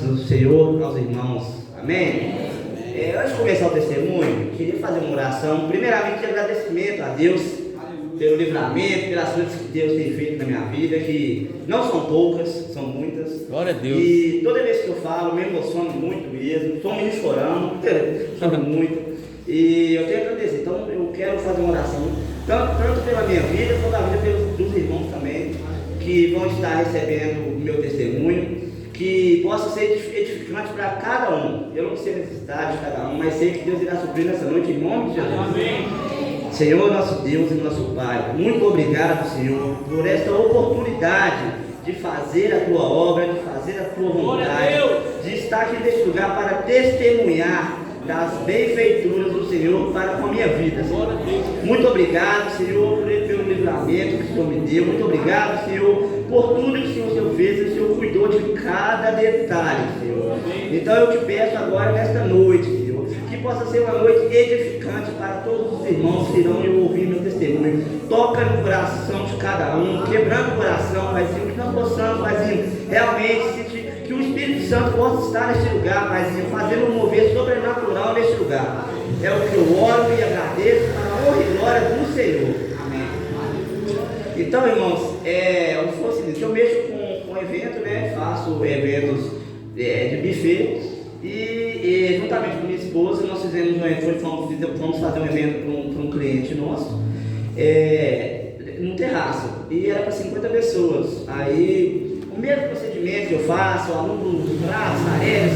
do Senhor aos irmãos. Amém? Antes de começar o testemunho, queria fazer uma oração, primeiramente de agradecimento a Deus pelo livramento, pelas coisas que Deus tem feito na minha vida, que não são poucas, são muitas. Glória a Deus. E toda vez que eu falo, me emociono muito mesmo, estou me chorando, choro muito. E eu tenho que agradecer, então eu quero fazer uma oração, tanto pela minha vida, quanto a vida dos irmãos também, que vão estar recebendo o meu testemunho, que possa ser edificante para cada um. Eu não sei a necessidade de cada um, mas sei que Deus irá suprir nessa noite em nome de Jesus. Amém. Senhor, nosso Deus e nosso Pai, muito obrigado, Senhor, por esta oportunidade de fazer a Tua obra, de fazer a Tua vontade, de estar aqui neste lugar para testemunhar das benfeituras do Senhor para com a minha vida, Senhor. Muito obrigado, Senhor, pelo livramento que o Senhor me deu. Muito obrigado, Senhor, por tudo que o Senhor fez. O Senhor cuidou de cada detalhe, Senhor. Então eu te peço agora, nesta noite, Senhor, que possa ser uma noite edificante para todos os irmãos que irão ouvir meu testemunho. Toca no coração de cada um, quebrando o coração, Paizinho, que nós possamos, Paizinho, realmente sentir que o Espírito Santo possa estar neste lugar, Paizinho, fazendo um mover sobrenatural neste lugar. É o que eu oro e agradeço para a honra e glória do Senhor. Amém. Então, irmãos, o seguinte, eu mexo com evento, né? Faço eventos de buffet e juntamente com minha esposa nós fizemos um evento, fomos fazer um evento para um cliente nosso num terraço, e era para 50 pessoas. Aí o mesmo procedimento que eu faço, o aluno dos pratos, aéreos,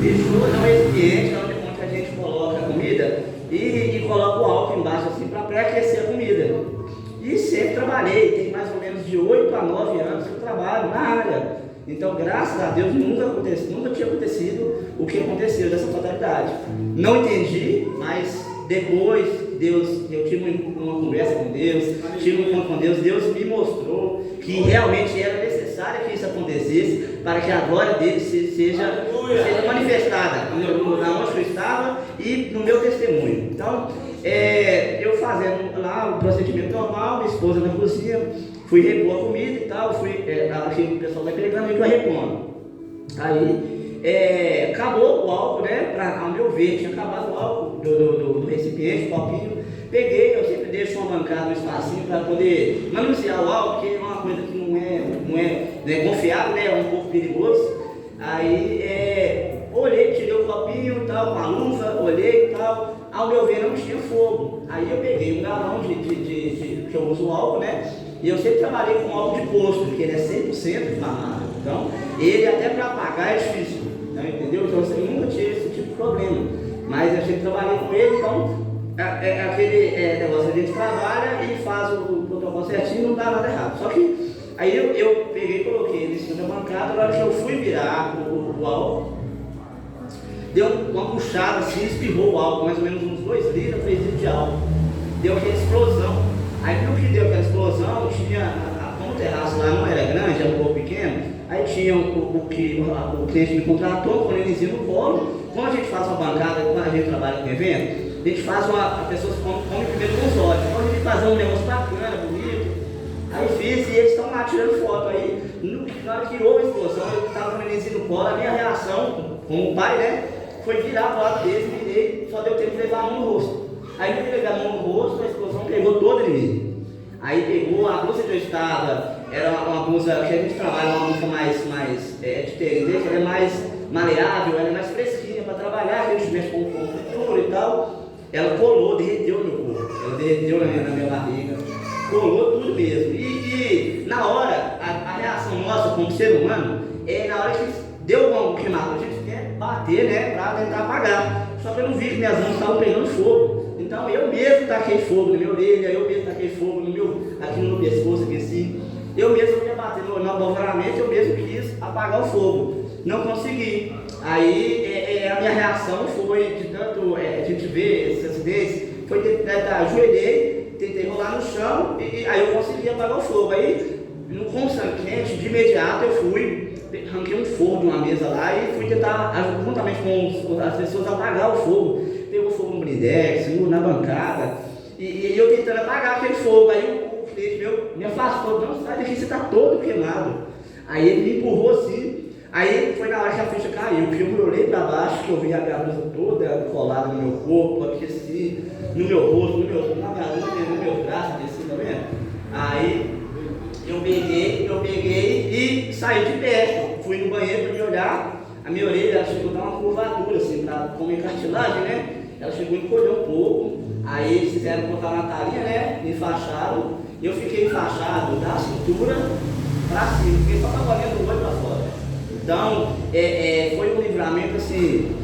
fechou não é recipiente, onde a gente coloca a comida e coloca o álcool embaixo assim para pré-aquecer a comida. E sempre trabalhei, tem mais ou menos de 8 a 9 anos que eu trabalho na área. Então, graças a Deus, nunca tinha acontecido o que aconteceu dessa fatalidade. Não entendi, mas depois eu tive uma conversa com Deus, tive um encontro com Deus, Deus me mostrou que realmente era necessário que isso acontecesse para que a glória dele seja manifestada na onde eu estava e no meu testemunho. Então, eu fazendo lá o procedimento normal, minha esposa na cozinha, fui repor a comida e tal, aqui o pessoal vai pegando e vai repondo. Aí, acabou o álcool, né? Ao meu ver, tinha acabado o álcool do recipiente, o copinho. Peguei, eu sempre deixo uma bancada, um espacinho para poder manusear o álcool, porque é uma coisa que não é confiável, né? É um pouco perigoso. Aí, olhei, tirei o copinho e tal, com a luva, olhei e tal. Ao meu ver, não tinha fogo. Aí eu peguei um galão que eu uso o álcool, né? E eu sempre trabalhei com álcool de posto, porque ele é 100% inflamável. Então, ele até para apagar é difícil, né? Entendeu? Então, eu nunca tive esse tipo de problema. Mas eu sempre trabalhei com ele, então, aquele negócio, a gente trabalha e faz o protocolo certinho, não dá nada errado. Só que, aí eu peguei e coloquei ele em cima da bancada, na hora que eu fui virar o álcool, deu uma puxada assim, espirrou o álcool, mais ou menos uns 2 litros, 3 litros de álcool. Deu aquela explosão. Aí no que deu aquela explosão, como o terraço lá não era grande, era um pouco pequeno, aí tinha o cliente me contratou, com ele no colo. Quando a gente faz uma bancada, quando a gente trabalha com evento, a gente faz a pessoa come primeiro com os olhos. Então a gente fazer um negócio bacana, bonito. Aí fiz e eles estão lá tirando foto. Aí, na hora que houve a explosão, eu estava com o nenenzinho no colo, a minha reação, como o pai, né, foi virar para o lado deles, virei, só deu tempo de levar a mão no rosto. Aí eu peguei a mão no rosto, a explosão pegou toda em mim. Aí pegou a blusa que eu estava, era uma blusa que a gente trabalha, uma blusa mais de tênis, ela é mais maleável, ela é mais fresquinha para trabalhar, a gente mexe com fritura e tal. Ela colou, derreteu no meu corpo, ela derreteu na minha barriga, colou tudo mesmo. E na hora, a reação nossa como ser humano, na hora que deu uma queimadura, a gente quer bater, né, para tentar apagar. Só que eu não vi que minhas mãos estavam pegando fogo. Então eu mesmo taquei fogo na minha orelha, eu mesmo taquei fogo aqui no meu pescoço, aqui assim. Eu mesmo ia bater no apavoramento, eu mesmo quis apagar o fogo. Não consegui. Aí a minha reação foi, de tanto a gente ver esses acidentes, foi ajoelhei, tentei rolar no chão e aí eu consegui apagar o fogo. Aí, com o sangue quente, de imediato eu fui, arranquei um fogo de uma mesa lá e fui tentar, juntamente com as pessoas, apagar o fogo. Pegou fogo no blindex, na bancada, e eu tentando apagar aquele fogo. Aí o cliente meu me afastou, não, sai daqui, você está todo queimado. Aí ele me empurrou assim, Aí foi na hora que a ficha caiu, que eu olhei para baixo, que eu vi a minha blusa toda colada no meu corpo, aqui assim, no meu rosto, na minha unha, no meu braço, assim, tá vendo? Aí eu peguei e saí de perto, fui no banheiro para me olhar, a minha orelha ela chegou a dar uma curvatura, assim, como em cartilagem, né? Ela chegou a encolher um pouco, aí eles fizeram botar na talinha, né? Me enfaixaram, e eu fiquei enfaixado da cintura para cima, fiquei só trabalhando o olho para fora. Então, foi um livramento assim,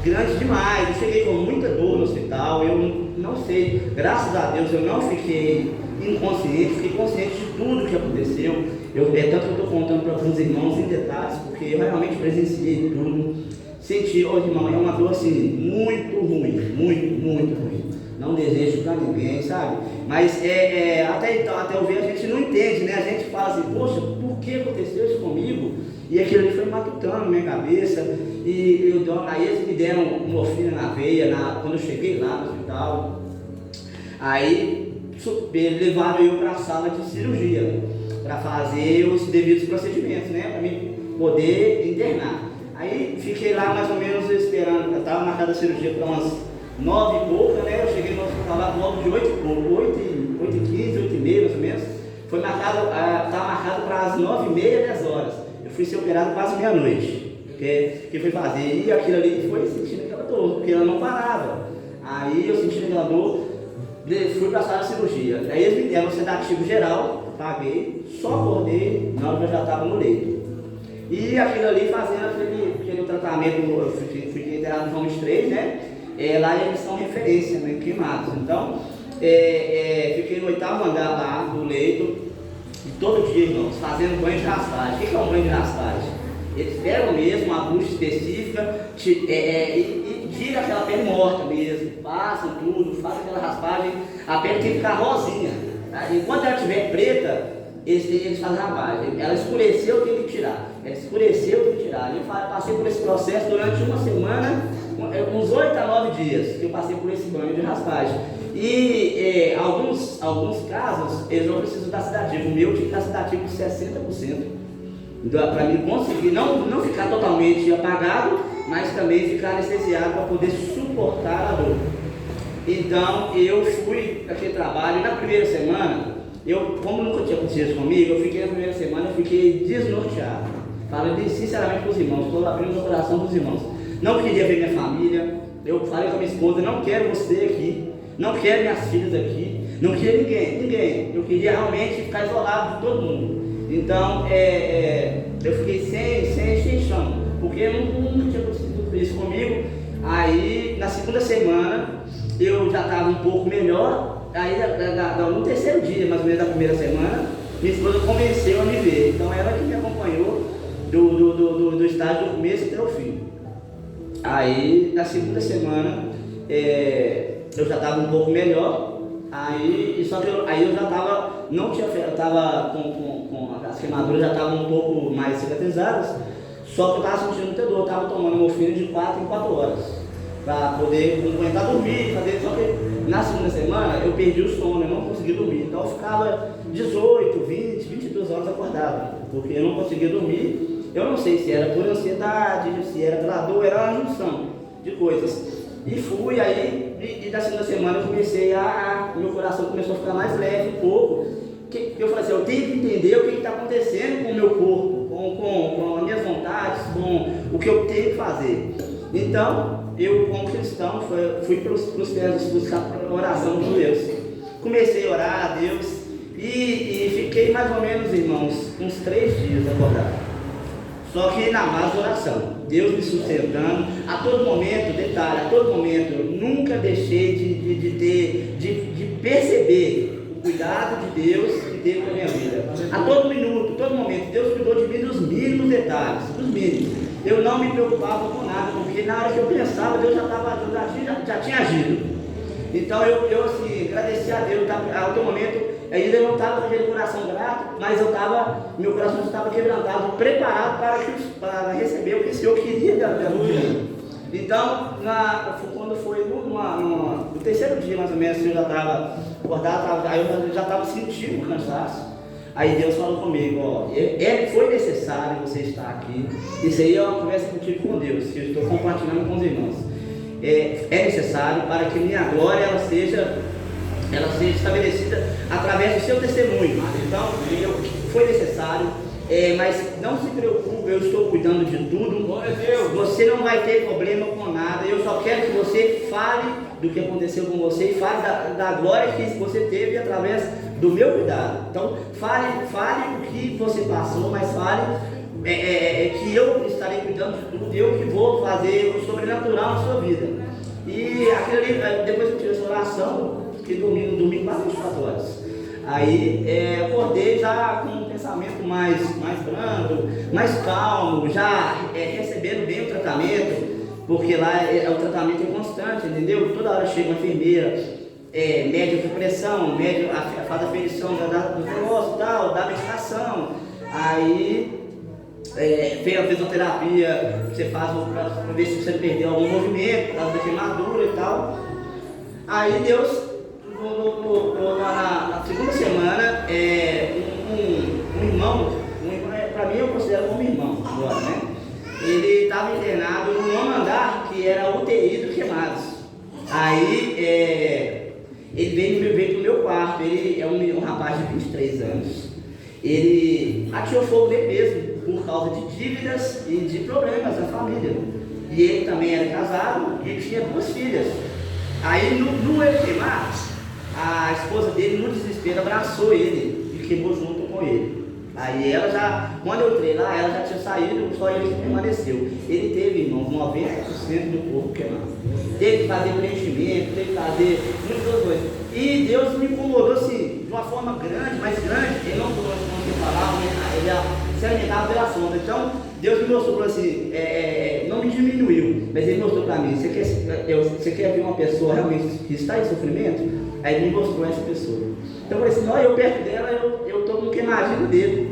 grande demais. Eu cheguei com muita dor no hospital, eu não sei, graças a Deus eu não fiquei inconsciente, fiquei consciente de tudo que aconteceu. Tanto que eu estou contando para os irmãos em detalhes, porque eu realmente presenciei tudo. Senti, irmão, é uma dor assim, muito ruim, muito ruim. Não desejo para ninguém, sabe? Mas até eu ver a gente não entende, né? A gente fala assim, poxa, por que aconteceu isso comigo? E aquilo ali foi matutando na minha cabeça. Aí eles me deram morfina na veia, quando eu cheguei lá no hospital. Aí levaram eu para a sala de cirurgia, para fazer os devidos procedimentos, né? Para mim poder internar. Aí fiquei lá mais ou menos esperando, eu estava marcada a cirurgia para umas 9 e pouca, né? Eu cheguei no hospital lá logo de 8 e pouco, 8h15, 8h30 mais ou menos. Estava marcado para as 9h30, 10 horas. Eu fui ser operado quase meia-noite, que fui fazer, e aquilo ali foi sentindo aquela dor, porque ela não parava. Aí eu senti aquela dor, fui para a sala de cirurgia. Aí eles me deram um sedativo geral, paguei, só acordei na hora que eu já estava no leito. E aquilo ali fazendo aquele tratamento, eu fui internado no Ramos 3, né? Lá eles são referência, né? Queimados. Então, fiquei no 8º andar lá do leito, e todo dia, irmãos, fazendo banho de raspagem. O que é um banho de raspagem? Eles pegam mesmo uma bucha específica e tiram aquela pele morta mesmo, passam tudo, fazem aquela raspagem, a pele tem que ficar rosinha. Tá? Enquanto ela estiver preta, eles fazem raspagem. Ela escureceu, tem que tirar. Ela escureceu, tem que tirar. Eu passei por esse processo durante uma semana, uns 8 a 9 dias, que eu passei por esse banho de raspagem. E alguns casos, eles não precisam dar sedativo. O meu tinha que dar sedativo de 60%. Então, para mim conseguir não ficar totalmente apagado, mas também ficar anestesiado para poder suportar a dor. Então, eu fui aquele trabalho, e na primeira semana, como nunca tinha acontecido isso comigo, na primeira semana eu fiquei desnorteado. Falando sinceramente para os irmãos, estou abrindo meu coração para os irmãos. Não queria ver minha família, eu falei com a minha esposa, não quero você aqui, não quero minhas filhas aqui, não queria ninguém. Eu queria realmente ficar isolado de todo mundo. Então, eu fiquei sem chão, porque nunca tinha acontecido isso comigo. Aí, na segunda semana, eu já estava um pouco melhor. Aí, no terceiro dia, mais ou menos, da primeira semana, minha esposa convenceu a me ver. Então, ela que me acompanhou do estágio do começo até o fim. Aí, na segunda semana, eu já estava um pouco melhor. Só que eu já estava, eu estava com as queimaduras já estavam um pouco mais cicatrizadas. Só que eu estava sentindo muita dor, eu estava tomando morfina de 4 em 4 horas. Para poder aguentar dormir, só que na segunda semana eu perdi o sono, eu não consegui dormir. Então eu ficava 18, 20, 22 horas acordado, porque eu não conseguia dormir. Eu não sei se era por ansiedade, se era pela dor, era uma junção de coisas. E fui aí, e da segunda semana eu comecei meu coração começou a ficar mais leve um pouco. Eu falei assim, eu tenho que entender o que está acontecendo com o meu corpo, com as minhas vontades, com o que eu tenho que fazer. Então, eu como cristão, fui pelos pés buscar a oração de Deus. Comecei a orar a Deus e fiquei mais ou menos, irmãos, uns 3 dias acordado. Só que na base da oração, Deus me sustentando, a todo momento, detalhe, a todo momento, eu nunca deixei de perceber o cuidado de Deus que teve na minha vida. A todo minuto, todo momento, Deus cuidou de mim nos mínimos detalhes, dos mínimos. Eu não me preocupava com nada, porque na hora que eu pensava, Deus já tinha agido. Então eu assim, agradeci a Deus, ao teu momento, ainda eu não estava com aquele coração grato, mas meu coração estava quebrantado, preparado para receber o que o Senhor queria de mim. Então, quando foi no terceiro dia mais ou menos, eu já estava acordado, aí eu já estava sentindo o cansaço. Aí Deus falou comigo, ó, foi necessário você estar aqui. Isso aí é uma conversa que eu tive com Deus, que eu estou compartilhando com os irmãos. É necessário para que minha glória ela seja estabelecida através do seu testemunho. Então, foi necessário, mas não se preocupe, eu estou cuidando de tudo. Você não vai ter problema com nada. Eu só quero que você fale do que aconteceu com você e fale da glória que você teve através do meu cuidado. Então, fale o que você passou, mas fale que eu estarei cuidando de tudo, eu que vou fazer o sobrenatural na sua vida. E aquilo ali, depois que eu tive essa oração, fiquei dormindo quase 24 horas. Aí acordei já com um pensamento mais brando, mais calmo, já recebendo bem o tratamento, porque lá o tratamento é constante, entendeu? Toda hora chega uma enfermeira, mede a pressão, faz a aferição do negócio e tal, dá medicação. Aí fez a fisioterapia, você faz para ver se você perdeu algum movimento, por causa da queimadura e tal. Aí Deus, na segunda semana, um irmão, para mim eu considero como irmão agora, né? Ele estava internado no nono andar, que era a UTI do Queimados. Aí ele veio pro meu quarto. Ele é um rapaz de 23 anos. Ele atirou fogo nele mesmo, por causa de dívidas e de problemas da família. E ele também era casado e ele tinha 2 filhas. Aí no ele queimar, a esposa dele, no desespero, abraçou ele e queimou junto com ele. Aí ela já, quando eu entrei lá, ela já tinha saído, só ele que permaneceu. Ele teve, irmãos, 90% do corpo queimado. Teve que fazer preenchimento, teve que fazer muitas coisas. E Deus me incomodou assim, de uma forma grande, mais grande. Ele não falou assim, que falava, ele se alimentava pela sonda. Então, Deus me mostrou assim, não me diminuiu, mas Ele mostrou para mim, você quer ver uma pessoa realmente que está em sofrimento? Aí Ele me mostrou essa pessoa. Então eu falei assim, olha, eu perto dela, eu estou com queimadinho dele.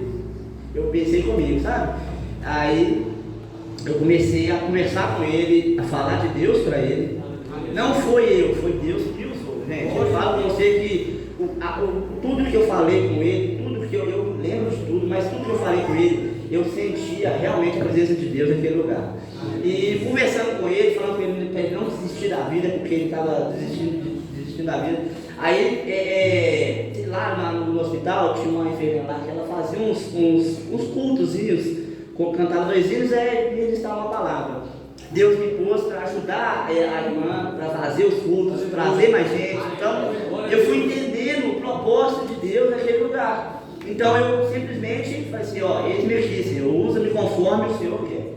Eu pensei comigo, sabe? Aí eu comecei a conversar com ele, a falar de Deus para ele. Não foi eu, foi Deus que usou, gente. Eu falo com você que tudo que eu falei com ele, tudo que eu lembro de tudo, mas tudo que eu falei com ele, eu sentia realmente a presença de Deus naquele lugar. E conversando com ele, falando com ele para ele não desistir da vida, porque ele estava desistindo da vida. Aí lá no hospital tinha uma enfermeira lá que ela fazia uns cultozinhos, cantava 2 hinos e ministrava uma palavra. Deus me pôs para ajudar a irmã, para fazer os cultos, trazer mais gente. Então eu fui entendendo o propósito de Deus naquele lugar. Então eu simplesmente falei assim, eis-me aqui, Senhor, usa-me conforme o Senhor quer.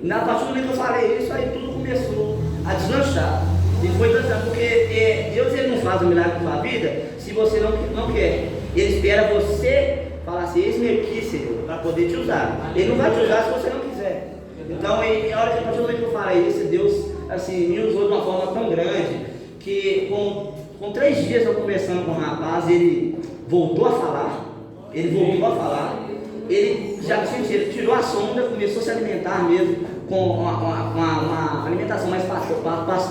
Na partir do momento que eu falei isso, aí tudo começou a deslanchar. E foi deslanchando, porque Deus ele não faz um milagre na sua vida se você não quer. Ele espera você falar assim, eis-me aqui, Senhor, para poder te usar. Ele não vai te usar se você não quiser. Então, a hora que a partir do momento que eu falei isso, Deus assim, me usou de uma forma tão grande que com 3 dias eu conversando com o rapaz, ele voltou a falar. Ele já ele tirou a sonda, começou a se alimentar mesmo com uma alimentação mais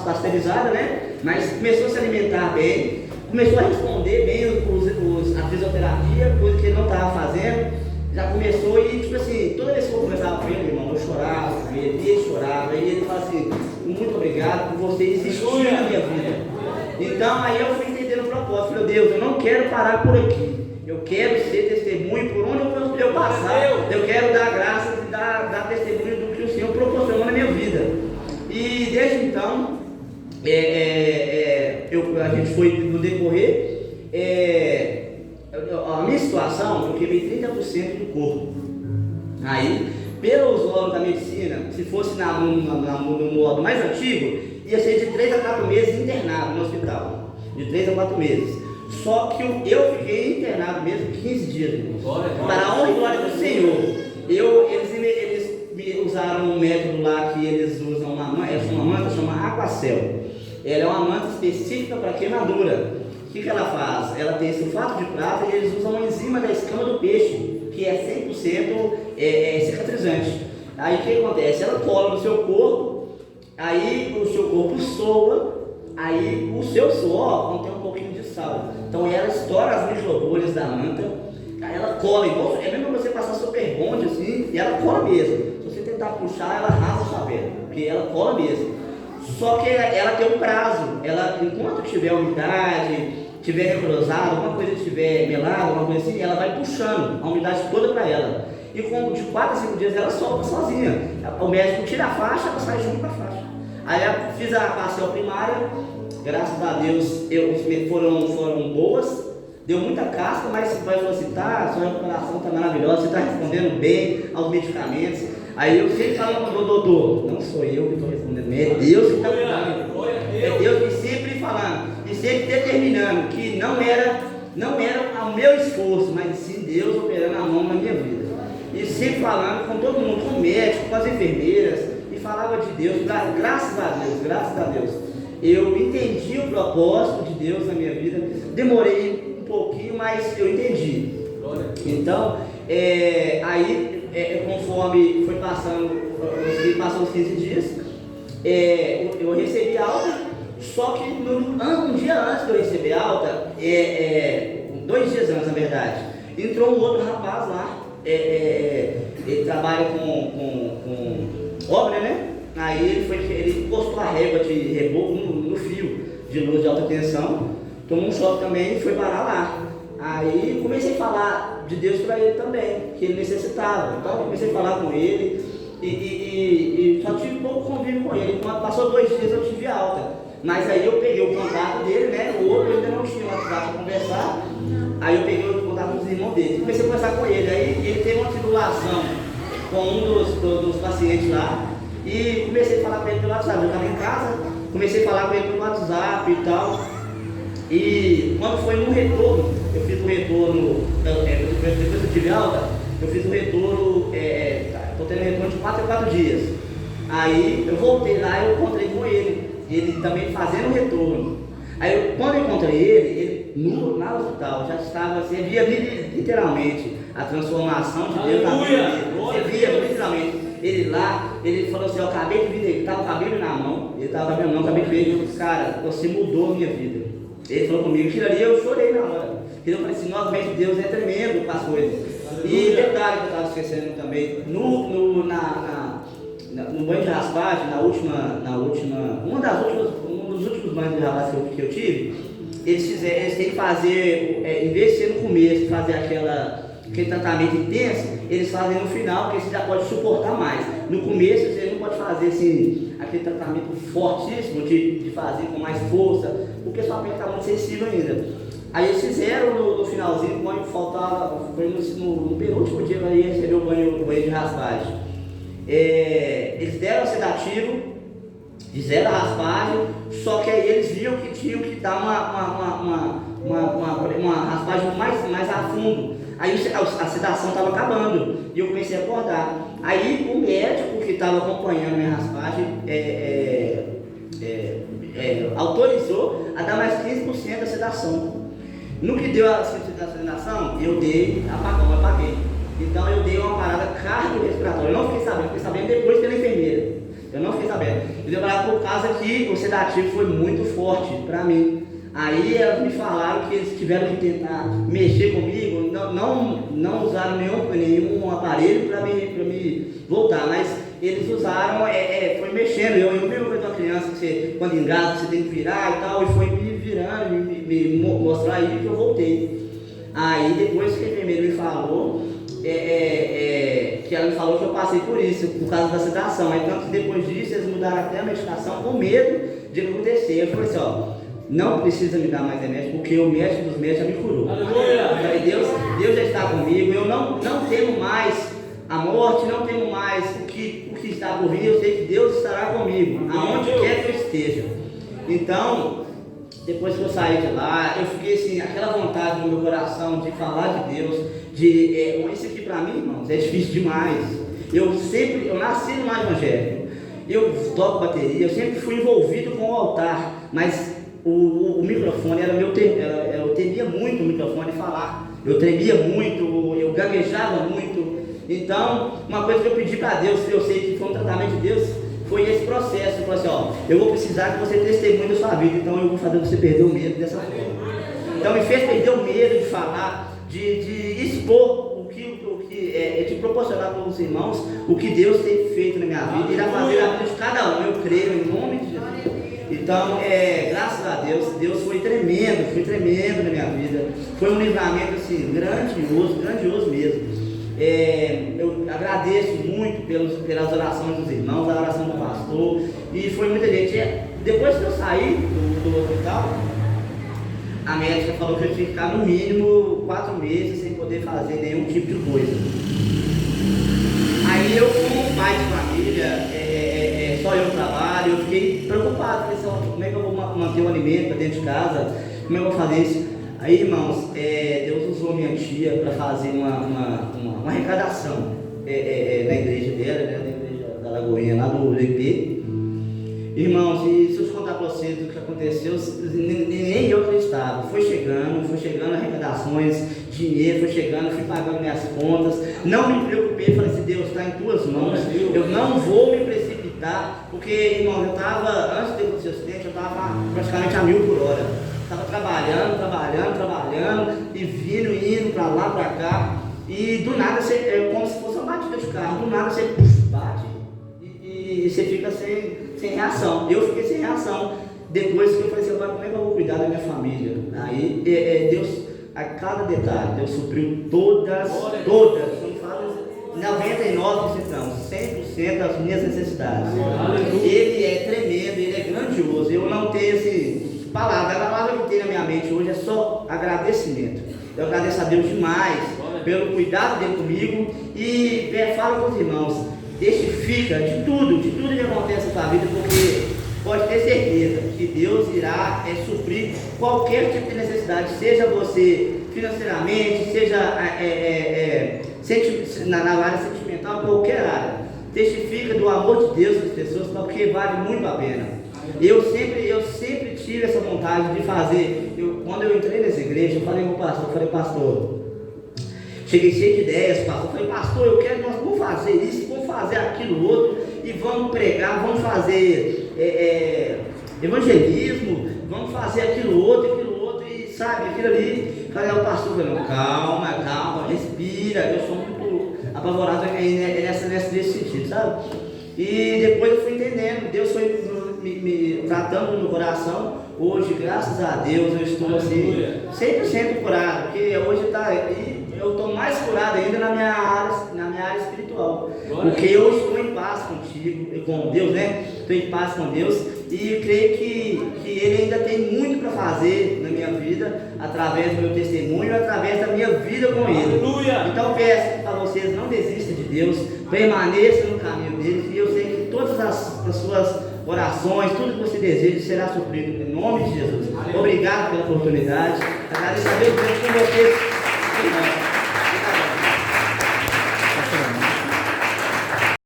pasteurizada, né? Mas começou a se alimentar bem, começou a responder bem a fisioterapia, coisa que ele não estava fazendo. Já começou e, tipo assim, toda vez que eu conversava com ele, irmão, eu chorava com ele, e ele chorava, e ele falava assim, muito obrigado por você existir na minha vida. Então, aí eu fui entendendo o propósito. Falei, Deus, eu não quero parar por aqui. Eu quero ser testemunho por onde eu passar. Eu quero dar graça e dar testemunho do que o Senhor proporcionou na minha vida. E desde então, a gente foi no decorrer. A minha situação, eu queimei 30% do corpo. Aí, pelos órgãos da medicina, se fosse no modo mais antigo, ia ser de 3 a 4 meses internado no hospital. De 3 a 4 meses. Só que eu fiquei internado mesmo 15 dias. Para a honra e glória do Senhor. Eles me usaram um método lá que eles usam uma manta, chama Aquacel. Ela é uma manta específica para queimadura. O que ela faz? Ela tem sulfato de prata e eles usam uma enzima da escama do peixe, que é 100% cicatrizante. Aí o que acontece? Ela cola no seu corpo, aí o seu corpo soa, aí o seu suor contém um pouquinho de sal. Então ela estoura as microbolhas da manta, ela cola, igual, é mesmo você passar super bonde assim, e ela cola mesmo. Se você tentar puxar, ela rasga a sua perna, porque ela cola mesmo. Só que ela tem um prazo, ela, enquanto tiver umidade, tiver recrosado, alguma coisa estiver melada, alguma coisa assim, ela vai puxando a umidade toda para ela. E com de 4 a 5 dias ela solta sozinha. O médico tira a faixa, ela sai junto com a faixa. Aí eu fiz a parcial primária, graças a Deus foram boas, deu muita casca, mas o pai falou assim, tá, sua recuperação está maravilhosa, você está respondendo bem aos medicamentos. Aí eu sempre falando com o doutor, não sou eu que estou respondendo, é Deus que está cuidando. É Deus que sempre falando, e sempre determinando que não era o meu esforço, mas sim Deus operando a mão na minha vida. E sempre falando com todo mundo, com o médico, com as enfermeiras, e falava de Deus, graças a Deus. Eu entendi o propósito de Deus na minha vida, demorei um pouquinho, mas eu entendi. Então, conforme foi passou os 15 dias, eu recebi alta, só que um dia antes de eu receber alta, 2 dias antes na verdade, entrou um outro rapaz lá, ele trabalha com obra, né? Aí ele postou a régua de reboco no fio de luz de alta tensão, tomou um choque também e foi parar lá. Aí comecei a falar de Deus para ele também, que ele necessitava. Então comecei a falar com ele e só tive pouco convívio com ele. Quando passou 2 dias eu tive alta. Mas aí eu peguei o contato dele, né? O outro ainda não tinha um WhatsApp para conversar. Aí eu peguei o contato dos irmãos dele. Comecei a conversar com ele. Aí ele teve uma tribulação com um dos pacientes lá. E comecei a falar com ele pelo WhatsApp. Eu estava em casa, comecei a falar com ele pelo WhatsApp e tal. E quando foi no retorno, eu fiz o retorno, depois que eu tive alta, eu fiz o retorno, estou tendo retorno de 4 em 4 dias. Aí eu voltei lá e eu encontrei com ele também fazendo o retorno. Aí quando eu encontrei ele na hospital, já estava, você via literalmente a transformação de Deus na vida dele. Você via literalmente. Ele lá, ele falou assim, eu acabei de vir dele, estava com a Bíblia na mão, ele estava com a Bíblia na mão, acabei de ver, ele disse, cara, você mudou a minha vida. Ele falou comigo, aquilo ali eu chorei na hora. Eu falei assim, nossa, mas Deus é tremendo com as coisas. E detalhe que eu estava esquecendo também, no banho de raspagem, um dos últimos banhos de raspagem que eu tive, eles têm que fazer, em vez de ser no começo, fazer aquele tratamento intenso, eles fazem no final, porque você já pode suportar mais. No começo você não pode fazer assim, aquele tratamento fortíssimo de fazer com mais força, porque sua pele está muito sensível ainda. Aí eles fizeram no finalzinho, o banho faltava, foi no penúltimo dia que eu ia receber o banho de raspagem. Eles deram o sedativo, fizeram a raspagem, só que aí eles viam que tinham que dar uma raspagem mais a fundo. Aí a sedação estava acabando e eu comecei a acordar. Aí o médico que estava acompanhando a minha raspagem autorizou a dar mais 15% da sedação. No que deu a sedação, eu apaguei. Então eu dei uma parada cardiorrespiratória. Eu não fiquei sabendo depois pela enfermeira. Eu não fiquei sabendo. Eu dei parada por causa que o sedativo foi muito forte para mim. Aí elas me falaram que eles tiveram que tentar mexer comigo, não usaram nenhum aparelho para me voltar, mas eles usaram, foi mexendo. Eu mesmo fui uma criança que você, quando engasga, você tem que virar e tal, e foi me virando, me mostrar aí que eu voltei. Aí depois que a enfermeira me falou, que ela me falou que eu passei por isso, por causa da sedação. Aí tanto que depois disso eles mudaram até a medicação com medo de acontecer. Eu falei assim, ó, não precisa me dar mais remédio, porque o médico dos médicos já me curou. Aleluia. Deus já está comigo, eu não temo mais a morte, não temo mais o que está por vir, eu sei que Deus estará comigo, aonde quer que eu esteja. Então, depois que eu saí de lá, eu fiquei assim, aquela vontade no meu coração de falar de Deus, isso aqui para mim, irmãos, é difícil demais. Eu nasci no evangelho, eu toco bateria, eu sempre fui envolvido com o altar, mas o microfone eu temia muito o microfone falar, eu tremia muito, eu gaguejava muito. Então, uma coisa que eu pedi para Deus, eu sei que foi um tratamento de Deus, foi esse processo. Eu falei assim, ó, eu vou precisar que você testemunhe da sua vida, então eu vou fazer você perder o medo dessa forma. Então me fez perder o medo de falar, de expor de proporcionar para os irmãos o que Deus tem feito na minha vida, irá fazer a vida de cada um, eu creio, em nome de Jesus. Então, graças a Deus, Deus foi tremendo na minha vida, foi um livramento assim, grandioso mesmo. Eu agradeço muito pelas orações dos irmãos, a oração do pastor, e foi muita gente. Depois que eu saí do hospital, a médica falou que eu tinha que ficar no mínimo 4 meses sem poder fazer nenhum tipo de coisa. Aí eu, como pai de família, só eu trabalho, eu fiquei preocupado, falei assim, como é que eu vou manter o alimento para dentro de casa, como é que eu vou fazer isso? Aí, irmãos, Deus usou minha tia para fazer uma arrecadação na igreja dela, né, na igreja da Lagoinha, lá do IP. Irmãos, e se eu te contar para vocês o que aconteceu, nem eu acreditava. Foi chegando arrecadações, dinheiro, foi chegando, fui pagando minhas contas. Não me preocupei, falei assim, Deus, está em tuas mãos. Eu não vou me precipitar, porque, irmãos, eu estava, antes de ter acontecido o acidente, eu estava praticamente a 1000 por hora. Estava trabalhando, e indo para lá, para cá. E do nada, como se fosse uma batida de carro, do nada você bate e você fica sem reação. Eu fiquei sem reação. Depois que eu falei assim, agora como é que eu vou cuidar da minha família? Aí Deus, a cada detalhe, Deus supriu todas, não falo 99%, não, 100% das minhas necessidades. Ele é tremendo, ele é grandioso. Eu não tenho assim, palavra, a palavra que tem na minha mente hoje é só agradecimento. Eu agradeço a Deus demais pelo cuidado dele comigo e falo com os irmãos, testifica de tudo que acontece na sua vida, porque pode ter certeza que Deus irá suprir qualquer tipo de necessidade, seja você financeiramente, seja na área sentimental, qualquer área. Testifica do amor de Deus nas pessoas, porque vale muito a pena. Eu sempre tive essa vontade de fazer. Quando eu entrei nessa igreja, eu falei com o pastor, pastor, cheguei cheio de ideias, pastor. Falei, pastor, nós vamos fazer isso, vamos fazer aquilo outro, e vamos pregar, vamos fazer evangelismo, vamos fazer aquilo outro, e sabe, aquilo ali. Falei ao pastor, calma, respira, eu sou muito apavorado nesse sentido, sabe? E depois eu fui entendendo, Deus foi me tratando no meu coração. Hoje, graças a Deus, eu estou assim, 100% curado, porque hoje eu estou mais curado ainda na minha área espiritual, porque eu estou em paz contigo, com Deus, né? Estou em paz com Deus e creio que Ele ainda tem muito para fazer na minha vida, através do meu testemunho, através da minha vida com Ele. Aleluia! Então peço para vocês, não desistam de Deus, permaneçam no caminho deles, e eu sei que todas as suas orações, tudo que você deseja será suprido em nome de Jesus. Obrigado pela oportunidade. Agradeço a Deus por vocês.